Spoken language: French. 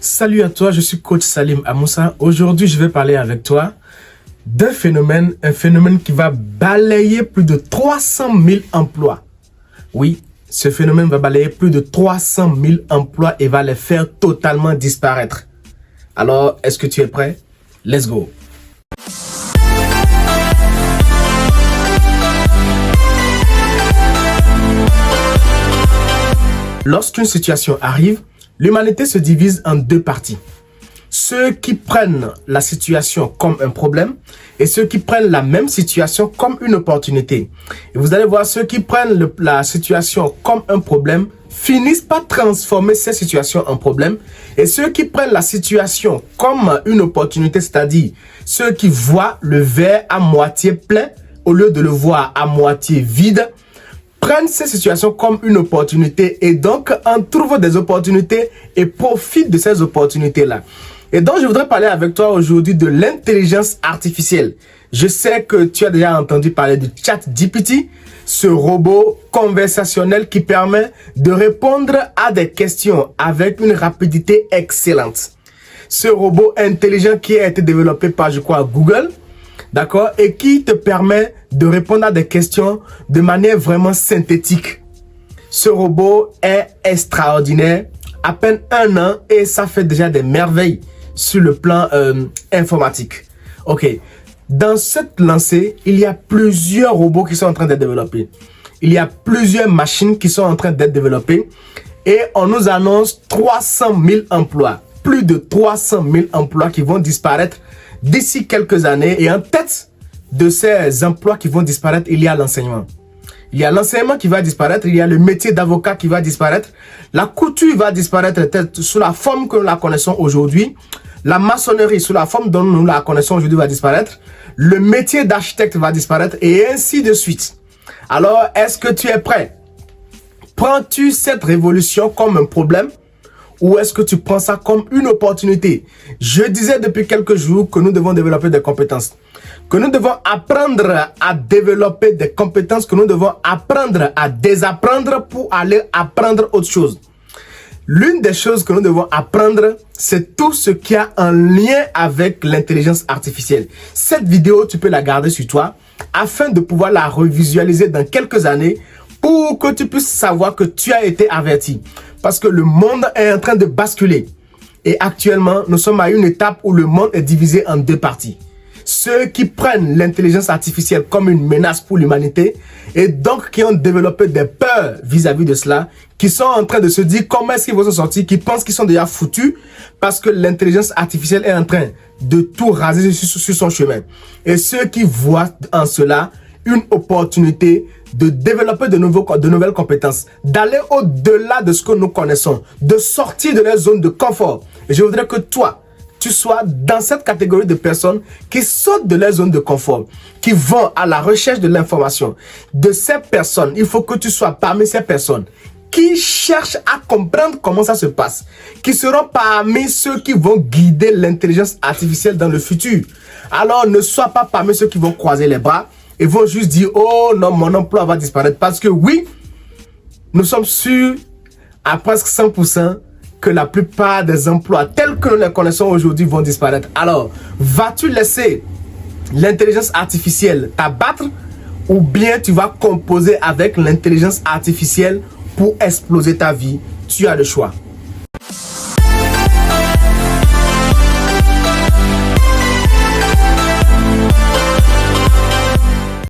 Salut à toi, je suis coach Salim Amoussa. Aujourd'hui, je vais parler avec toi d'un phénomène, un phénomène qui va balayer plus de 300 000 emplois. Oui, ce phénomène va balayer plus de 300 000 emplois et va les faire totalement disparaître. Alors, est-ce que tu es prêt? Let's go! Lorsqu'une situation arrive, l'humanité se divise en deux parties. Ceux qui prennent la situation comme un problème et ceux qui prennent la même situation comme une opportunité. Et vous allez voir, ceux qui prennent la situation comme un problème finissent par transformer ces situations en problème. Et ceux qui prennent la situation comme une opportunité, c'est-à-dire ceux qui voient le verre à moitié plein au lieu de le voir à moitié vide, prennent ces situations comme une opportunité et donc en trouvent des opportunités et profitent de ces opportunités-là. Et donc, je voudrais parler avec toi aujourd'hui de l'intelligence artificielle. Je sais que tu as déjà entendu parler de ChatGPT, ce robot conversationnel qui permet de répondre à des questions avec une rapidité excellente. Ce robot intelligent qui a été développé par, je crois, Google, d'accord, et qui te permet de répondre à des questions de manière vraiment synthétique. Ce robot est extraordinaire, à peine 1 an et ça fait déjà des merveilles sur le plan informatique. Ok, dans cette lancée, il y a plusieurs robots qui sont en train d'être développés. Il y a plusieurs machines qui sont en train d'être développées et on nous annonce 300 000 emplois, plus de 300 000 emplois qui vont disparaître d'ici quelques années. Et en tête de ces emplois qui vont disparaître, il y a l'enseignement. Il y a l'enseignement qui va disparaître, il y a le métier d'avocat qui va disparaître, la couture va disparaître sous la forme que nous la connaissons aujourd'hui, la maçonnerie sous la forme dont nous la connaissons aujourd'hui va disparaître, le métier d'architecte va disparaître et ainsi de suite. Alors, est-ce que tu es prêt? Prends-tu cette révolution comme un problème? Ou est-ce que tu prends ça comme une opportunité? Je disais depuis quelques jours que nous devons développer des compétences. Que nous devons apprendre à développer des compétences. Que nous devons apprendre à désapprendre pour aller apprendre autre chose. L'une des choses que nous devons apprendre, c'est tout ce qui a un lien avec l'intelligence artificielle. Cette vidéo, tu peux la garder sur toi afin de pouvoir la revisualiser dans quelques années pour que tu puisses savoir que tu as été averti. Parce que le monde est en train de basculer. Et actuellement, nous sommes à une étape où le monde est divisé en deux parties. Ceux qui prennent l'intelligence artificielle comme une menace pour l'humanité et donc qui ont développé des peurs vis-à-vis de cela, qui sont en train de se dire comment est-ce qu'ils vont s'en sortir, qui pensent qu'ils sont déjà foutus parce que l'intelligence artificielle est en train de tout raser sur son chemin. Et ceux qui voient en cela une opportunité de développer de nouvelles compétences, d'aller au-delà de ce que nous connaissons, de sortir de leur zone de confort. Et je voudrais que toi, tu sois dans cette catégorie de personnes qui sortent de leur zone de confort, qui vont à la recherche de l'information. De ces personnes, il faut que tu sois parmi ces personnes qui cherchent à comprendre comment ça se passe, qui seront parmi ceux qui vont guider l'intelligence artificielle dans le futur. Alors, ne sois pas parmi ceux qui vont croiser les bras et vont juste dire « Oh non, mon emploi va disparaître ». Parce que oui, nous sommes sûrs à presque 100% que la plupart des emplois tels que nous les connaissons aujourd'hui vont disparaître. Alors, vas-tu laisser l'intelligence artificielle t'abattre ou bien tu vas composer avec l'intelligence artificielle pour exploser ta vie? Tu as le choix.